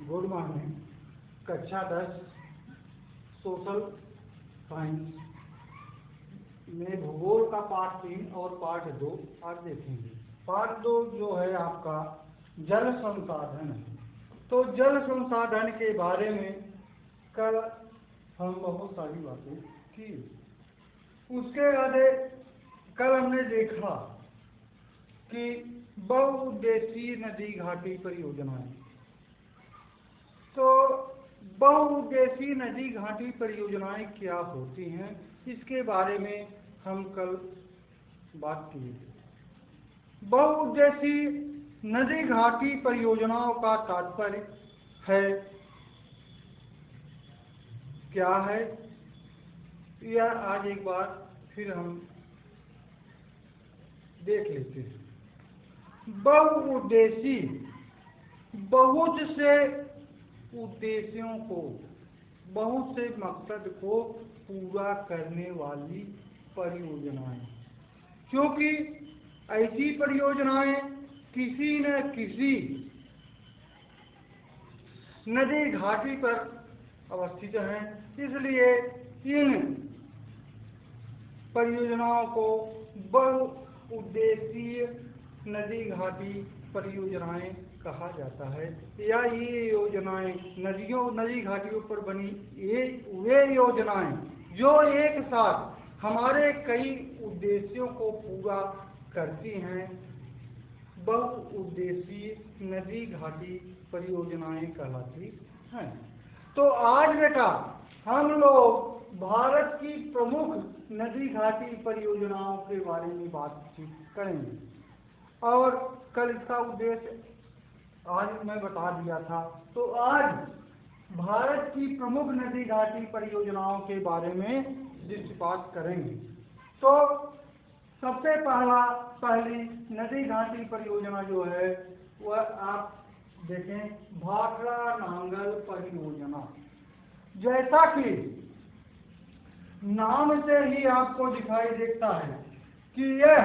Good morning. कक्षा 10 social science में भूगोल का पार्ट 3 और पार्ट 2 आज देखेंगे। पार्ट 2 जो है आपका जल संसाधन है। तो जल संसाधन के बारे में कल हम बहुत सारी बातें की। उसके बाद कल हमने देखा कि बहुउद्देशीय नदी घाटी परियोजनाएं। तो बहुउद्देशीय नदी घाटी परियोजनाएं क्या होती हैं, इसके बारे में हम कल बात की। बहुउद्देशीय नदी घाटी परियोजनाओं का तात्पर्य है क्या है, यह आज एक बार फिर हम देख लेते हैं। बहुउद्देशीय बहुत से उद्देश्यों को, बहुत से मकसद को पूरा करने वाली परियोजनाएं, क्योंकि ऐसी परियोजनाएं किसी न किसी नदी घाटी पर अवस्थित हैं, इसलिए इन परियोजनाओं को बहुउद्देशीय नदी घाटी परियोजनाएं कहा जाता है। या ये योजनाएं नदी घाटियों पर बनी वे योजनाएं जो एक साथ हमारे कई उद्देश्यों को पूरा करती हैं, बहुउद्देशीय नदी घाटी परियोजनाएं कहलाती हैं। तो आज बेटा हम लोग भारत की प्रमुख नदी घाटी परियोजनाओं के बारे में बातचीत करेंगे। और कल इसका उद्देश्य आज मैं बता दिया था। तो आज भारत की प्रमुख नदी घाटी परियोजनाओं के बारे में दृष्टिपात करेंगे। तो सबसे पहली नदी घाटी परियोजना जो है वह आप देखें, भाखड़ा नांगल परियोजना। जैसा कि नाम से ही आपको दिखाई देता है कि यह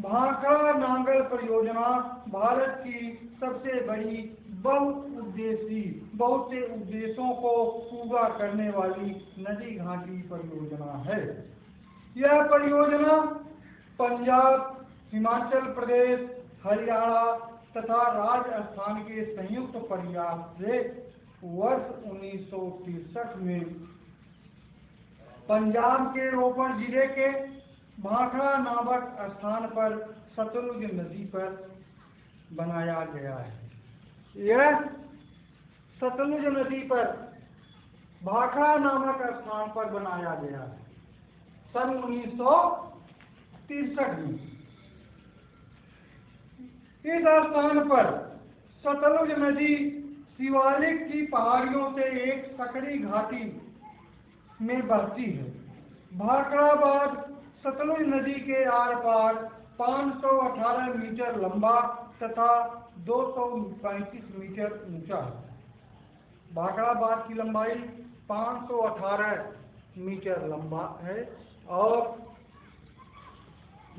भाखड़ा नांगल परियोजना भारत की सबसे बड़ी बहुत से उद्देश्यों को पूरा करने वाली नदी घाटी परियोजना है। यह परियोजना पंजाब, हिमाचल प्रदेश, हरियाणा तथा राजस्थान के संयुक्त प्रयास से वर्ष 1963 में पंजाब के रोपड़ जिले के भाखड़ा नामक स्थान पर सतलुज नदी पर बनाया गया है। यह सतलुज नदी पर भाखड़ा नामक स्थान पर बनाया गया है सन 1963 में। इस स्थान पर सतलुज नदी शिवालिक की पहाड़ियों से एक सकरी घाटी में बहती है। भाखड़ा बांध सतलुज नदी के आर पार 518 मीटर लंबा तथा 235 मीटर ऊंचा है। भाखड़ा बांध की लंबाई 518 मीटर लंबा है और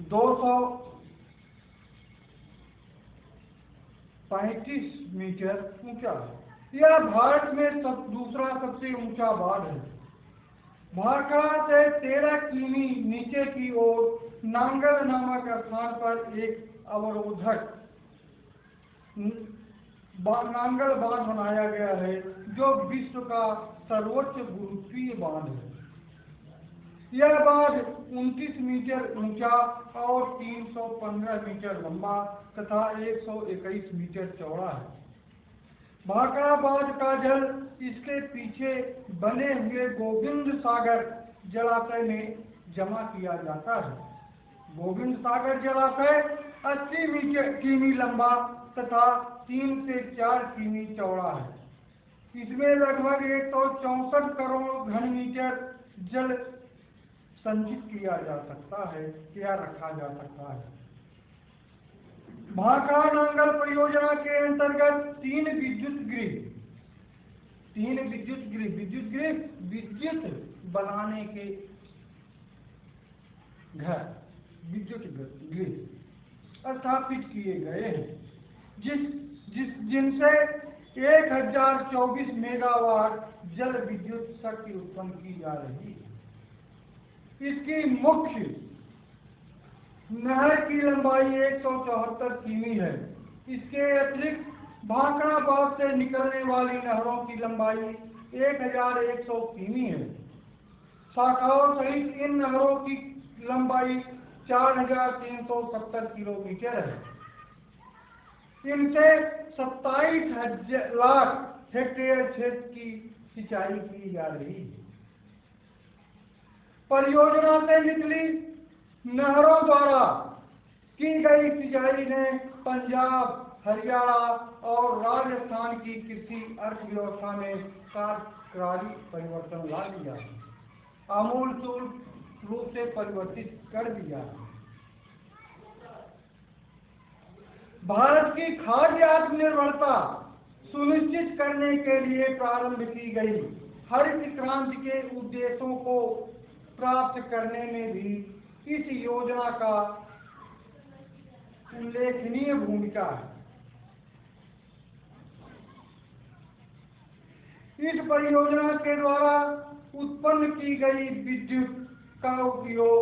235 मीटर ऊंचा है। यह भारत में दूसरा सबसे ऊंचा बांध है। भाखड़ा से 13 किमी नीचे की ओर नांगल नामक स्थान पर एक अवरोधक नांगल बांध बनाया गया है, जो विश्व का सर्वोच्च गुरुत्वीय बांध है। यह बांध 29 मीटर ऊंचा और 315 मीटर लंबा तथा 121 मीटर चौड़ा है। भाखड़ा बांध का जल इसके पीछे बने हुए गोविंद सागर जलाशय में जमा किया जाता है। गोविंद सागर जलाशय 80 किमी लंबा तथा 3 से 4 किमी चौड़ा है। इसमें लगभग 164 करोड़ घन मीटर जल संचित किया जा सकता है या रखा जा सकता है। भाखड़ा नांगल परियोजना के अंतर्गत 3 विद्युत बनाने के घर विद्युत ग्रिड स्थापित किए गए हैं, जिनसे 1024 मेगावाट जल विद्युत शक्ति उत्पन्न की जा रही है। इसकी मुख्य नहर की लंबाई 174 किमी है। इसके अतिरिक्त भाखड़ा बांध से निकलने वाली नहरों की लंबाई 1100 किमी है। शाखाओं सहित इन नहरों की लंबाई 4370 किलोमीटर है। इनसे 27 लाख हेक्टेयर क्षेत्र की सिंचाई की जा रही है। परियोजना से निकली नहरों द्वारा की गई सिंचाई ने पंजाब, हरियाणा और राजस्थान की कृषि अर्थव्यवस्था में कार्यकारी परिवर्तन ला दिया, आमूलचूल रूप से परिवर्तित कर दिया। भारत की खाद्य आत्मनिर्भरता सुनिश्चित करने के लिए प्रारंभ की गई हरित क्रांति के उद्देश्यों को प्राप्त करने में भी इस योजना का उल्लेखनीय भूमिका है। इस परियोजना के द्वारा उत्पन्न की गई विद्युत का उपयोग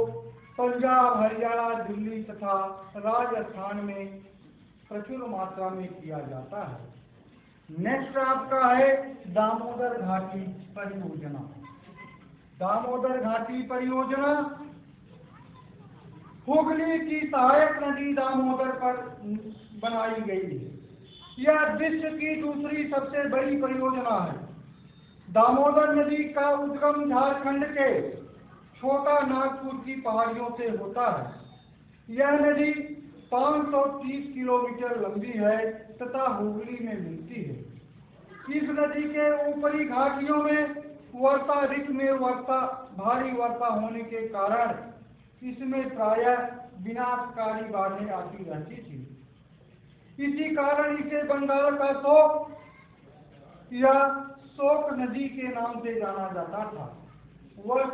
पंजाब, हरियाणा, दिल्ली तथा राजस्थान में प्रचुर मात्रा में किया जाता है। नेक्स्ट आपका है दामोदर घाटी परियोजना। दामोदर घाटी परियोजना हुगली की सहायक नदी दामोदर पर बनाई गई है। यह विश्व की दूसरी सबसे बड़ी परियोजना है। दामोदर नदी का उद्गम झारखंड के छोटा नागपुर की पहाड़ियों से होता है। यह नदी 530 किलोमीटर लंबी है तथा हुगली में मिलती है। इस नदी के ऊपरी घाटियों में वर्षा ऋतु में भारी वर्षा होने के कारण इसमें प्रायः विनाशकारी बाढ़ें आती रहती थी। इसी कारण इसे बंगाल का शोक या शोक नदी के नाम से जाना जाता था। वर्ष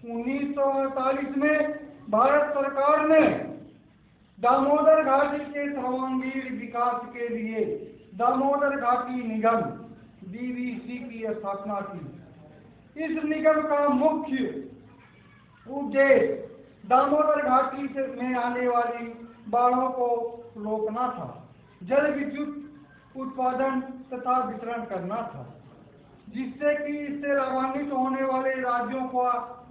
1948 में भारत सरकार ने दामोदर घाटी के सर्वांगीण विकास के लिए दामोदर घाटी निगम DVC की स्थापना की। इस निगम का मुख्य उद्देश्य दामोदर घाटी से में आने वाली बाढ़ों को रोकना था, जल विद्युत उत्पादन तथा वितरण करना था, जिससे कि इससे लाभान्वित होने वाले राज्यों का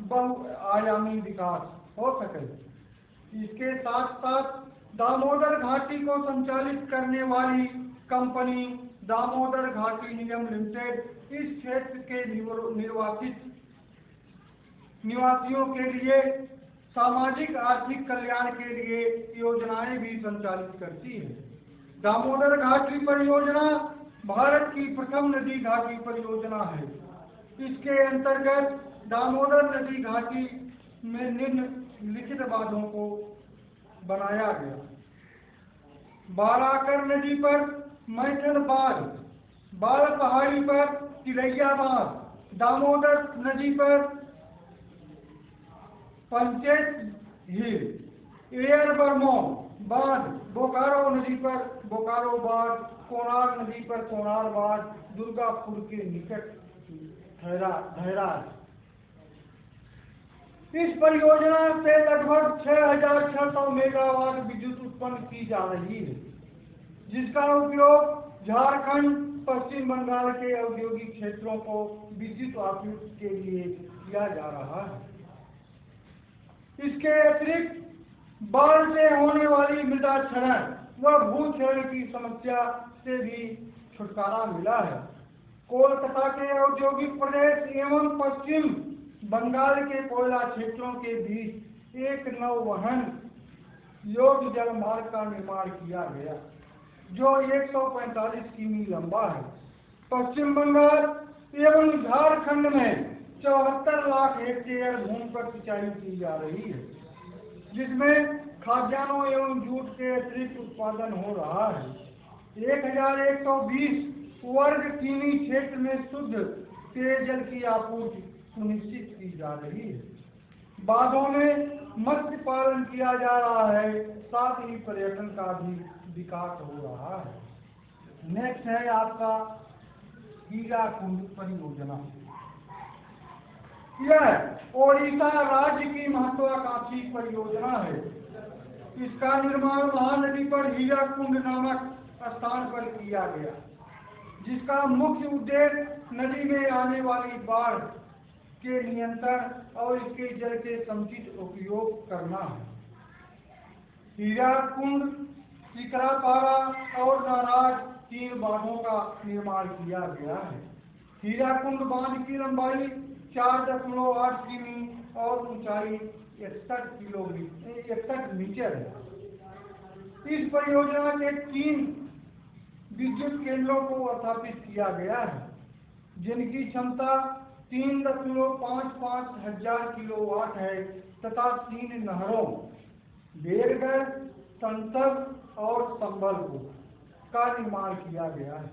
बहुआयामी विकास हो सके। इसके साथ साथ दामोदर घाटी को संचालित करने वाली कंपनी दामोदर घाटी निगम लिमिटेड इस क्षेत्र के निवासियों के लिए सामाजिक आर्थिक कल्याण के लिए योजनाएं भी संचालित करती है। दामोदर घाटी परियोजना भारत की प्रथम नदी घाटी परियोजना है। इसके अंतर्गत दामोदर नदी घाटी में निम्नलिखित बांधों को बनाया गया। बाराकर नदी पर मैथन बांध, बाल पहाड़ी पर तिलैया बांध, दामोदर नदी पर पंचायत हिल, एयर बर्मो बांध, बोकारो नदी पर बोकारो बांध, कोणार नदी पर कोणार बांध, दुर्गापुर के निकट धैराज। इस परियोजना से लगभग 6600 मेगावाट विद्युत उत्पन्न की जा रही है, जिसका उपयोग झारखंड, पश्चिम बंगाल के औद्योगिक क्षेत्रों को विद्युत आपूर्ति के लिए किया जा रहा है। इसके अतिरिक्त बाढ़ से होने वाली मृदा क्षरण व भूक्षरण की समस्या से भी छुटकारा मिला है। कोलकाता के औद्योगिक प्रदेश एवं पश्चिम बंगाल के कोयला क्षेत्रों के बीच एक नौवहन योग्य जल मार्ग का निर्माण किया गया, जो 145 किमी लंबा है। पश्चिम बंगाल एवं झारखंड में 74 लाख हेक्टेयर भूमि पर सिंचाई की जा रही है, जिसमें खाद्यान्नों एवं जूट के अतिरिक्त उत्पादन हो रहा है। 1120 वर्ग किमी क्षेत्र में शुद्ध पेयजल की आपूर्ति सुनिश्चित की जा रही है। बांधों में मत्स्य पालन किया जा रहा है, साथ ही पर्यटन का भी विकास हो रहा है। नेक्स्ट है आपका हीराकुंड परियोजना। यह ओडिशा राज्य की महत्वाकांक्षी परियोजना है। इसका निर्माण महानदी पर हीराकुंड नामक स्थान पर किया गया, जिसका मुख्य उद्देश्य नदी में आने वाली बाढ़ के नियंत्रण और इसके जल के समुचित उपयोग करना है। हीराकुंड, सिकरापारा और नाराज 3 बांधों का निर्माण किया गया है। हीराकुंड बांध की लंबाई 4.8 किमी और ऊंचाई 61 मीटर है। इस परियोजना के 3 विद्युत केंद्रों को स्थापित किया गया है, जिनकी क्षमता 3.55 हजार किलोवाट है तथा 3 नहरों बेरगढ़, संसद और संबलपुर का निर्माण किया गया है।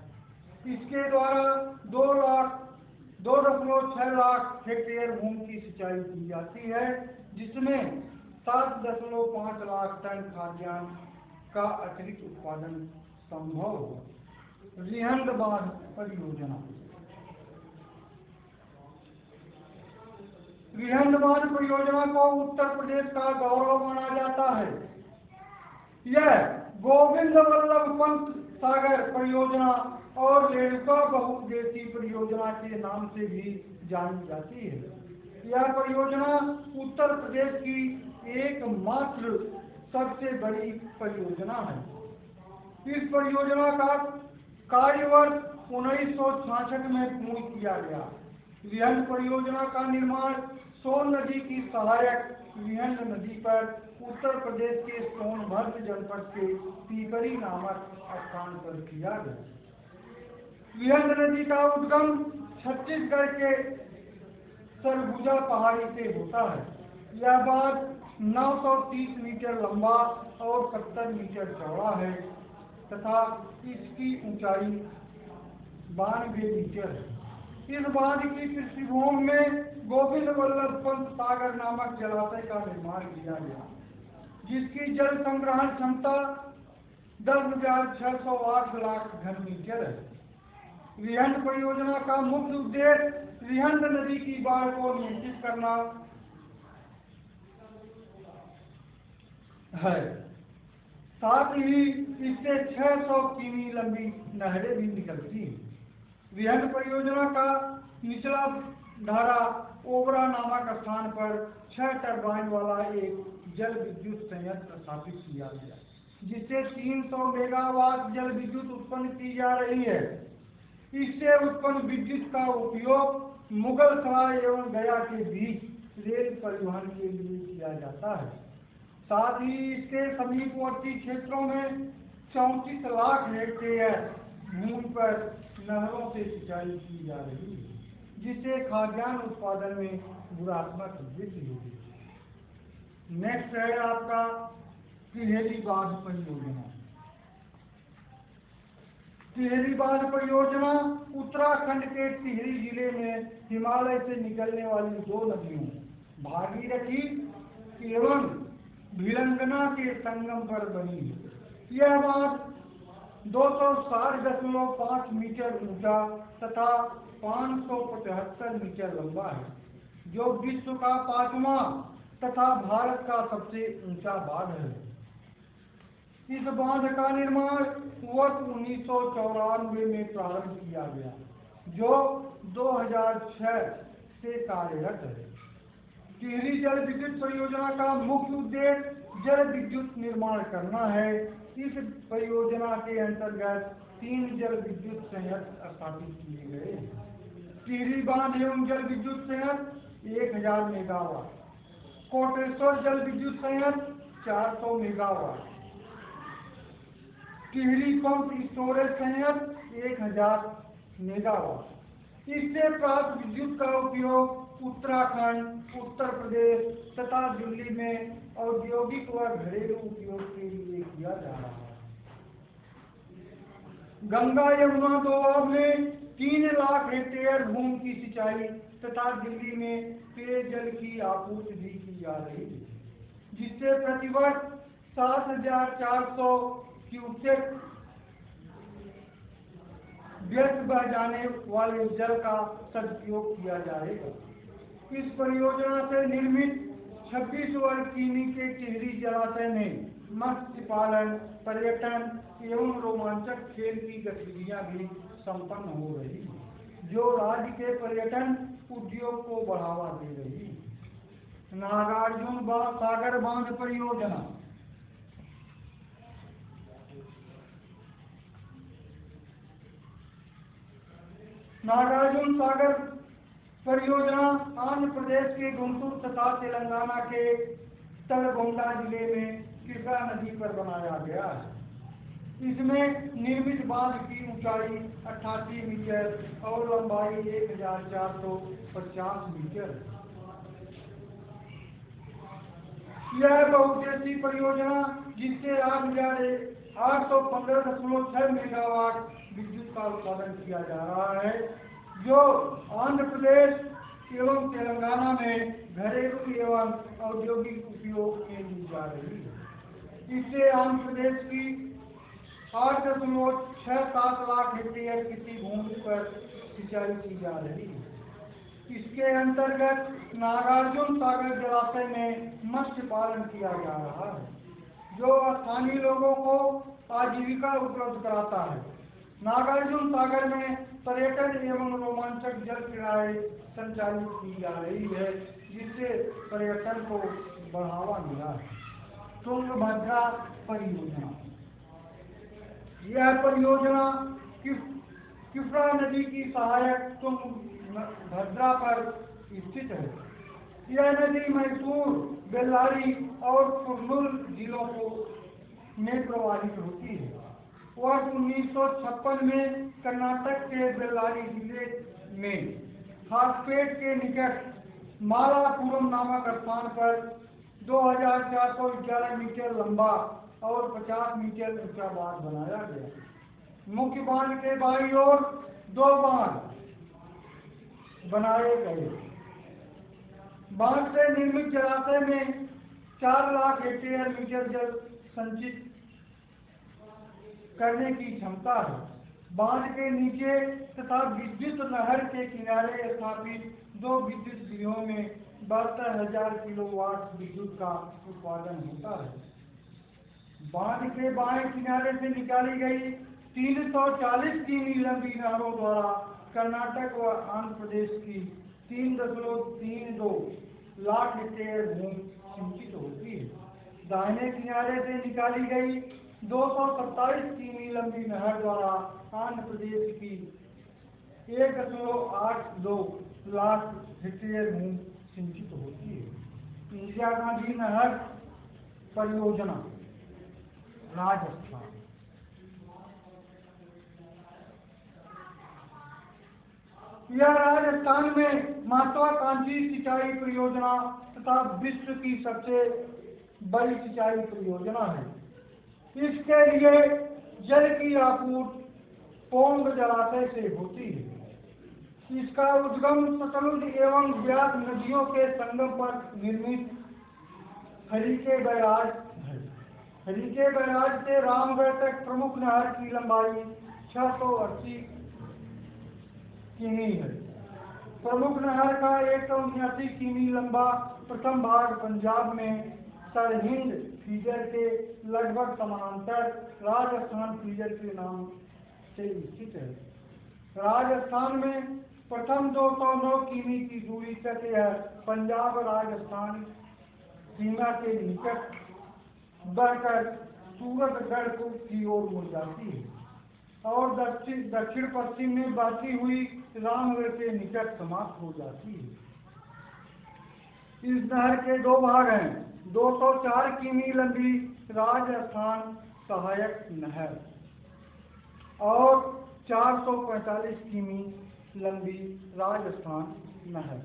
इसके द्वारा 2.6 लाख हेक्टेयर भूमि की सिंचाई की जाती है, जिसमें 7.5 लाख टन खाद्यान्न का अतिरिक्त उत्पादन संभव हो। रिहंद बांध परियोजना। रिहंद बांध परियोजना को उत्तर प्रदेश का गौरव माना जाता है। यह गोविंद वल्लभ पंत सागर परियोजना और रेणुका बहुउद्देशीय परियोजना के नाम से भी जानी जाती है। यह परियोजना उत्तर प्रदेश की एकमात्र सबसे बड़ी परियोजना है। इस परियोजना का कार्यवर्ष 1966 में पूर्ण किया गया। रिहंद परियोजना का निर्माण सोन नदी की सहायक रिहंद नदी पर उत्तर प्रदेश के सोनभद्र जनपद के पीपरी नामक स्थान पर किया गया। रिहंद नदी का उद्गम छत्तीसगढ़ के सरगुजा पहाड़ी से होता है। यह बांध 930 मीटर लंबा और 70 मीटर चौड़ा है तथा इसकी ऊंचाई 92 मीटर है। इस बांध की पृष्ठभूमि में गोविंद वल्लभ पंत सागर नामक जलाशय का निर्माण किया गया, जिसकी जल संग्रहण क्षमता 10,608 लाख घन मीटर है। रिहंद परियोजना का मुख्य उद्देश्य रिहंद नदी की बाढ़ को नियंत्रित करना है। साथ ही इससे 600 किमी लंबी नहरें भी निकलती हैं। रिहंद परियोजना का निचला धारा ओबरा नामक स्थान पर 6 टरबाइन वाला एक जल विद्युत संयंत्र स्थापित किया गया, जिससे 300 मेगावाट जल विद्युत उत्पन्न की जा रही है। इससे उत्पन्न विद्युत का उपयोग मुगलसराय एवं गया के बीच रेल परिवहन के लिए किया जाता है। साथ ही इसके समीपवर्ती क्षेत्रों में 34 लाख हेक्टेयर भूमि पर नहरों से सिंचाई की जा रही है, जिससे खाद्यान्न उत्पादन में गुणात्मक वृद्धि होगी। नेक्स्ट है आपका टिहरी बांध परियोजना। टिहरी बांध परियोजना उत्तराखंड के टिहरी जिले में हिमालय से निकलने वाली 2 नदियों भागीरथी एवं भिलंगना के संगम पर बनी है। यह बांध 260.5 मीटर ऊंचा तथा 575 मीटर लंबा है, जो विश्व का 5वां तथा भारत का सबसे ऊंचा बांध है। इस बांध का निर्माण वर्ष 1994 में प्रारंभ किया गया, जो 2006 से कार्यरत है। टिहरी जल विद्युत परियोजना का मुख्य उद्देश्य जल विद्युत निर्माण करना है। इस परियोजना के अंतर्गत 3 जल विद्युत संयंत्र स्थापित किए गए हैं। टिहरी बांध एवं जल विद्युत संयंत्र 1000 मेगावाट, कोटेश्वर जल विद्युत संयंत्र 400 मेगावाट, टिहरी पंप स्टोरेज संयंत्र 1000 मेगावाट। इससे प्राप्त विद्युत का उपयोग उत्तराखंड, उत्तर प्रदेश तथा दिल्ली में औद्योगिक व घरेलू उपयोग के लिए किया जा रहा है। गंगा यमुना दोआब में 3 लाख हेक्टेयर भूमि की सिंचाई तथा दिल्ली में पेयजल की आपूर्ति भी की जा रही है, जिससे प्रतिवर्ष 7,400 क्यूसेक व्यर्थ बह जाने वाले जल का सदुपयोग किया जाएगा। इस परियोजना से निर्मित 26 वर्ग किमी के टिहरी जलाशय में मत्स्य पालन, पर्यटन एवं रोमांचक खेल की गतिविधियां भी संपन्न हो रही, जो राज्य के पर्यटन उद्योग को बढ़ावा दे रही। नागार्जुन सागर बांध परियोजना। नागार्जुन सागर परियोजना आंध्र प्रदेश के गुंटूर तथा तेलंगाना के तलगोंडा जिले में कृष्णा नदी पर बनाया गया है। इसमें निर्मित बांध की ऊंचाई 88 मीटर और लंबाई 1450 मीटर। यह बहुउद्देशीय परियोजना जिससे 815.6 मेगावाट विद्युत का उत्पादन किया जा रहा है, जो आंध्र प्रदेश एवं तेलंगाना में घरेलू एवं औद्योगिक उपयोग में ली जा रही है। इससे आंध्र प्रदेश की 8.67 लाख हेक्टेयर कृषि भूमि पर सिंचाई की जा रही है। इसके अंतर्गत नागार्जुन सागर जलाशय में मत्स्य पालन किया जा रहा है, जो स्थानीय लोगों को आजीविका उपलब्ध कराता है। नागार्जुन सागर में पर्यटन एवं रोमांचक जल क्रीड़ाएं संचालित की जा रही है, जिससे पर्यटन को बढ़ावा मिला है। तुंगभद्रा परियोजना। यह परियोजना कृष्णा नदी की सहायक तुंगभद्रा पर स्थित है। यह नदी मैसूर, बेल्लारी और कुर्नूल जिलों में प्रवाहित होती है। वर्ष 1956 में कर्नाटक के बेल्लारी जिले में हासपेट के निकट मालापुरम नामक स्थान पर 2411 मीटर लंबा और 50 मीटर ऊंचा बांध बनाया गया। मुख्य बांध के बाईं ओर 2 बांध बनाए गए। बांध से निर्मित जलाशय में 4 लाख हेक्टेयर मीटर जल संचित करने की क्षमता है। बांध के नीचे तथा विद्युत नहर के किनारे स्थापित 2 विद्युत गृहों में 72,000 किलोवाट विद्युत का उत्पादन होता है। बांध के बाएं किनारे से निकाली गई 340 किमी लंबी नहरों द्वारा कर्नाटक व आंध्र प्रदेश की 3.32 लाख हेक्टेयर भूमि सिंचित होती है। दाहिने किनारे से निकाली गई 227 किमी लंबी नहर द्वारा आंध्र प्रदेश की 1.82 लाख हेक्टेयर भूमि सिंचित होती है। इंदिरा गांधी नहर परियोजना राजस्थान। यह राजस्थान में महत्वाकांक्षी सिंचाई परियोजना तथा विश्व की सबसे बड़ी सिंचाई परियोजना है। इसके लिए जल की आपूर्ति पोंग जलाशय से होती है। इसका उद्गम सतलुज एवं ब्यास नदियों के संगम पर निर्मित हरिके बैराज है। हरिके बैराज से रामगढ़ तक प्रमुख नहर की लंबाई 680 किमी है। प्रमुख नहर का 179 किमी लंबा प्रथम भाग पंजाब में सरहिंद फीडर के लगभग समानांतर राजस्थान फीडर के नाम से स्थित है। राजस्थान में प्रथम 209 किमी की दूरी तक यह पंजाब राजस्थान सीमा के निकट बढ़कर सूरतगढ़ की ओर मुड़ जाती है और दक्षिण पश्चिम में बहती हुई रामगढ़ के निकट समाप्त हो जाती है। इस नहर के 2 भाग हैं। 204 किमी लंबी राजस्थान सहायक नहर और 445 किमी लंबी राजस्थान नहर।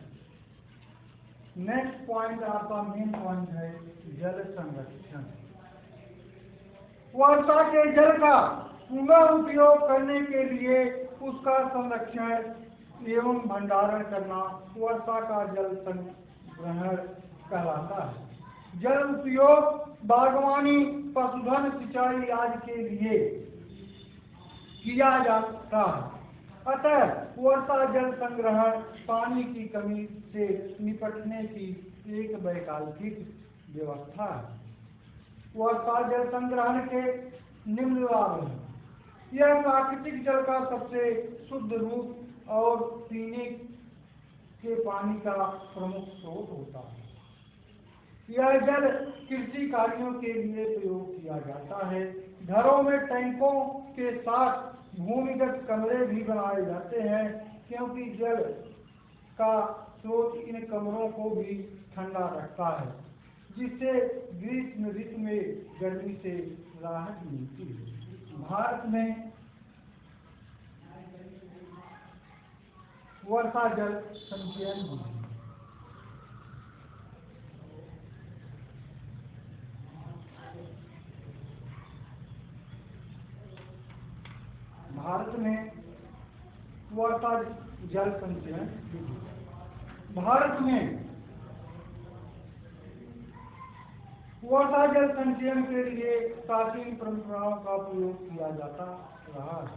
नेक्स्ट पॉइंट आपका मेन पॉइंट है जल संरक्षण। वर्षा के जल का पुनः उपयोग करने के लिए उसका संरक्षण एवं भंडारण करना वर्षा का जल संग्रहण कहलाता है। जल उपयोग बागवानी, पशुधन, सिंचाई आदि के लिए किया जाता है। अतः वर्षा जल संग्रहण पानी की कमी से निपटने की एक वैकल्पिक व्यवस्था है। वर्षा जल संग्रहण के निम्न लाभ हैं। यह प्राकृतिक जल का सबसे शुद्ध रूप और पीने के पानी का प्रमुख स्रोत होता है। यह जल कृषि कार्यों के लिए प्रयोग किया जाता है। घरों में टैंकों के साथ भूमिगत कमरे भी बनाए जाते हैं, क्योंकि जल का स्रोत इन कमरों को भी ठंडा रखता है, जिससे ग्रीष्म ऋतु में गर्मी से राहत मिलती है। भारत में वर्षा जल संचयन भी है। भारत में वर्षा जल संचयन भारत में वर्षा जल संचयन के लिए प्राचीन परंपराओं का प्रयोग किया जाता रहा है।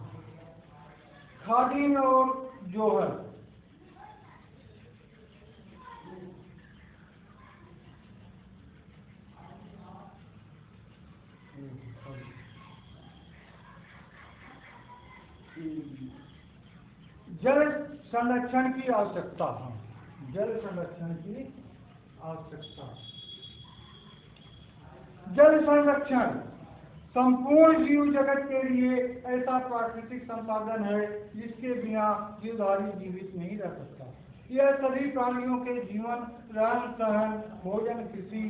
खादीन और जोहर जल संरक्षण की आवश्यकता है। जल संरक्षण की आवश्यकता। जल संरक्षण संपूर्ण जीव जगत के लिए ऐसा प्राकृतिक संसाधन है जिसके बिना जीवधारी जीवित नहीं रह सकता। यह सभी प्राणियों के जीवन, रहन सहन, भोजन, कृषि,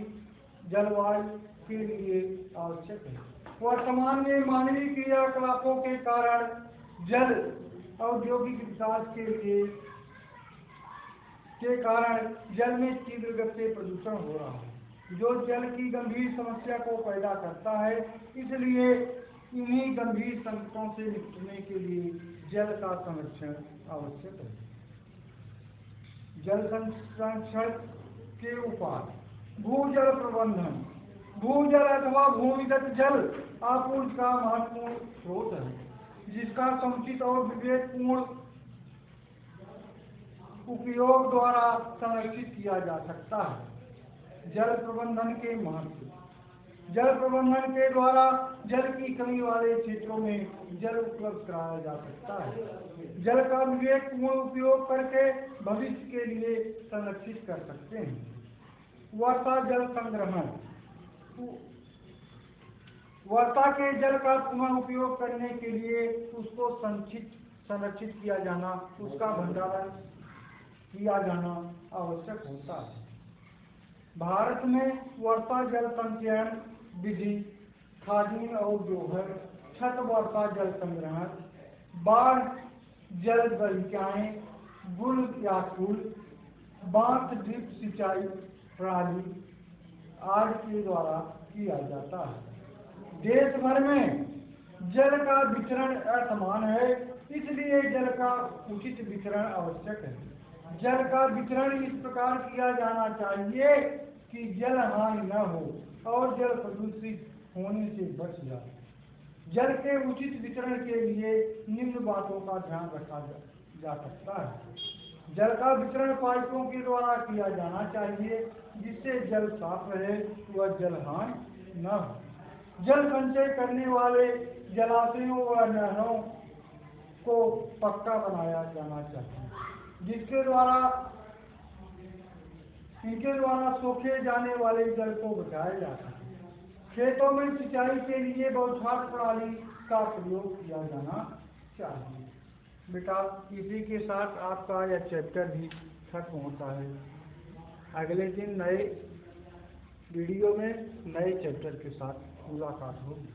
जलवायु के लिए आवश्यक है। वर्तमान में मानवीय क्रियाकलापों के कारण जल औद्योगिक विकास के कारण जल में तीव्र गति से प्रदूषण हो रहा है, जो जल की गंभीर समस्या को पैदा करता है। इसलिए इन्हीं गंभीर संकटों से निपटने के लिए जल का संरक्षण आवश्यक है। जल संरक्षण के उपाय। भूजल प्रबंधन। भूजल अथवा भूमिगत जल आपूर्ति का महत्वपूर्ण स्रोत है, जिसका समुचित और विवेकपूर्ण उपयोग द्वारा संरक्षित किया जा सकता है। जल प्रबंधन के महत्व। जल प्रबंधन के द्वारा जल की कमी वाले क्षेत्रों में जल उपलब्ध कराया जा सकता है। जल का विवेकपूर्ण उपयोग करके भविष्य के लिए संरक्षित कर सकते हैं। वर्षा जल संग्रहण। वर्षा के जल का पुनः उपयोग करने के लिए उसको संरक्षित किया जाना, उसका भंडारण किया जाना आवश्यक होता है। भारत में वर्षा जल संचयन विधि खादीन और जोहर, छत वर्षा जल संग्रहण, बाढ़ जल बगीचाएं, गुल या फूल, बांस ड्रिप सिंचाई प्रणाली आदि के द्वारा किया जाता है। देश भर में जल का वितरण असमान है, इसलिए जल का उचित वितरण आवश्यक है। जल का वितरण इस प्रकार किया जाना चाहिए कि जल हानि न हो और जल प्रदूषित होने से बच जाए। जल के उचित वितरण के लिए निम्न बातों का ध्यान रखा जा सकता है। जल का वितरण पाइपों के द्वारा किया जाना चाहिए, जिससे जल साफ रहे व जल हानि न हो। जल संचय करने वाले जलाशयों व नहरों को पक्का बनाया जाना चाहिए, इनके द्वारा सोखे जाने वाले जल को बचाया जा सके। खेतों में सिंचाई के लिए बौछार प्रणाली का प्रयोग किया जाना चाहिए। बेटा, इसी के साथ आपका यह चैप्टर भी खत्म होता है। अगले दिन नए वीडियो में नए चैप्टर के साथ मुलाकात होगी।